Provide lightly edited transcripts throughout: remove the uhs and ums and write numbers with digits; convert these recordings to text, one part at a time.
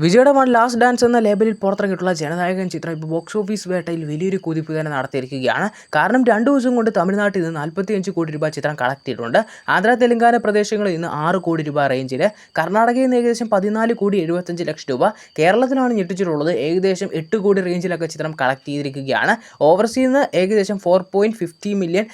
വിജയുടെ one last dance എന്ന ലേബലിൽ പുറത്തിറങ്ങിയിട്ടുള്ള ജനനായകൻ ചിത്രം ഇപ്പോൾ ബോക്സ് ഓഫീസ് വേട്ടയിൽ വലിയൊരു കുതിപ്പ് തന്നെ നടത്തിയിരിക്കുകയാണ്. കാരണം 2 ദിവസം കൊണ്ട് തമിഴ്നാട്ടിൽ നിന്ന് 45 കോടി രൂപ ചിത്രം കളക്ട് ചെയ്തിട്ടുണ്ട്. ആന്ധ്ര തെലങ്കാന പ്രദേശങ്ങളിൽ നിന്ന് 6 കോടി രൂപ റേഞ്ചിൽ, കർണാടകയിൽ നിന്ന് ഏകദേശം 14 കോടി 75 ലക്ഷം രൂപ, കേരളത്തിലാണ് ഞെട്ടിച്ചിട്ടുള്ളത് ഏകദേശം 8 കോടി റേഞ്ചിലൊക്കെ ചിത്രം കളക്ട് ചെയ്തിരിക്കുകയാണ്. ഓവർസീയിൽ നിന്ന് ഏകദേശം $4.50 മില്യൺ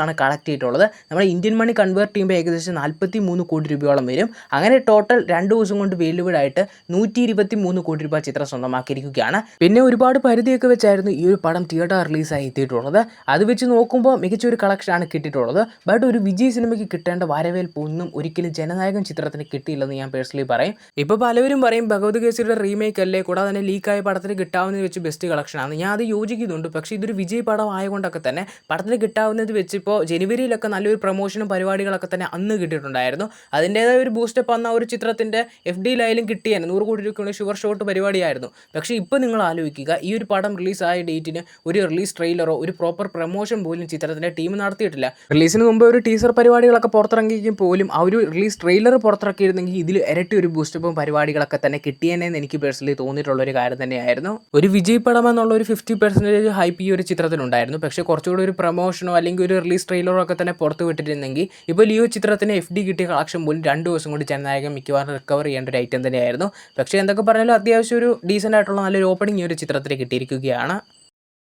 ആണ് കളക്ട് ചെയ്തിട്ടുള്ളത്. നമ്മുടെ ഇന്ത്യൻ മണി കൺവേർട്ട് ചെയ്യുമ്പോൾ ഏകദേശം 43 കോടി രൂപയോളം വരും. അങ്ങനെ ടോട്ടൽ 2 ദിവസം കൊണ്ട് വേൾഡ് ആയിട്ട് 123 കോടി രൂപ ചിത്രം സ്വന്തമാക്കിയിരിക്കുകയാണ്. പിന്നെ ഒരുപാട് പരിധിയൊക്കെ വെച്ചായിരുന്നു ഈ ഒരു പടം തിയേറ്റർ റിലീസായി എത്തിയിട്ടുള്ളത്. അത് വെച്ച് നോക്കുമ്പോൾ മികച്ചൊരു കളക്ഷനാണ് കിട്ടിയിട്ടുള്ളത്. ബട്ട് ഒരു വിജയ് സിനിമയ്ക്ക് കിട്ടേണ്ട വരവേൽപ്പൊന്നും ഒരിക്കലും ജനനായകൻ ചിത്രത്തിന് കിട്ടിയില്ലെന്ന് ഞാൻ പേഴ്സണലി പറയും. ഇപ്പോൾ പലവരും പറയും ഭഗവത് കേസരിയുടെ റീമേക്ക് അല്ലേ, കൂടാതെ തന്നെ ലീക്കായ പടത്തിന് കിട്ടാവുന്നത് വെച്ച് ബെസ്റ്റ് കളക്ഷനാണ്. ഞാൻ അത് യോജിക്കുന്നുണ്ട്. പക്ഷേ ഇതൊരു വിജയ് പടം ആയതുകൊണ്ടൊക്കെ തന്നെ പടത്തിന് കിട്ടാവുന്നത് വെച്ച് ഇപ്പോൾ ജനുവരിയിലൊക്കെ നല്ലൊരു പ്രൊമോഷനും പരിപാടികളൊക്കെ തന്നെ അന്ന് കിട്ടിയിട്ടുണ്ടായിരുന്നു. അതിൻ്റേതായ ഒരു ബൂസ്റ്റപ്പ് അന്ന് ഒരു ചിത്രത്തിൻ്റെ FD ലായാലും കിട്ടിയാണ്. 100 കോടി രൂപയ്ക്കുള്ള ഷുഗർ ഷോട്ട് പരിപാടിയായിരുന്നു. പക്ഷേ ഇപ്പോൾ നിങ്ങൾ ആലോചിക്കുക, ഈ ഒരു പടം റിലീസായ ഡേറ്റിന് ഒരു റിലീസ് ട്രെയിലറോ ഒരു പ്രോപ്പർ പ്രൊമോഷൻ പോലും ചിത്രത്തിൻ്റെ ടീം നടത്തിയിട്ടില്ല. റിലീസിന് മുമ്പ് ഒരു ടീസർ പരിപാടികളൊക്കെ പുറത്തിറങ്ങിയെങ്കിൽ പോലും ആ ഒരു റിലീസ് ട്രെയിലർ പുറത്തിറക്കിയിരുന്നെങ്കിൽ ഇതിൽ ഇരട്ടി ഒരു ബൂസ്റ്റപ്പും പരിപാടികളൊക്കെ തന്നെ കിട്ടിയെന്ന് എനിക്ക് പേഴ്സണലി തോന്നിയിട്ടുള്ളൊരു കാര്യം തന്നെയായിരുന്നു. ഒരു വിജയ് പടം എന്നുള്ള ഒരു 50% ഹൈപ്പ് ഈ ഒരു ചിത്രത്തിനുണ്ടായിരുന്നു. പക്ഷേ കുറച്ചുകൂടി ഒരു പ്രൊമോഷനോ അല്ലെങ്കിൽ ഒരു റിലീസ് ട്രെയിലറോ ഒക്കെ തന്നെ പുറത്ത് വിട്ടിരുന്നെങ്കിൽ ഇപ്പോൾ ലിയോ ചിത്രത്തിന് FD കിട്ടിയ കളക്ഷൻ പോലും 2 ദിവസം കൊണ്ട് ജനനായകൻ മിക്കവാറും റിക്കവർ ചെയ്യേണ്ട ഒരു ഐറ്റം തന്നെയായിരുന്നു. പക്ഷേ എന്തൊക്കെ പറഞ്ഞാലും അത്യാവശ്യം ഒരു ഡീസൻ്റ് ആയിട്ടുള്ള നല്ലൊരു ഓപ്പണിംഗ് ഈ ഒരു ചിത്രത്തിൽ കിട്ടിയിരിക്കുകയാണ്.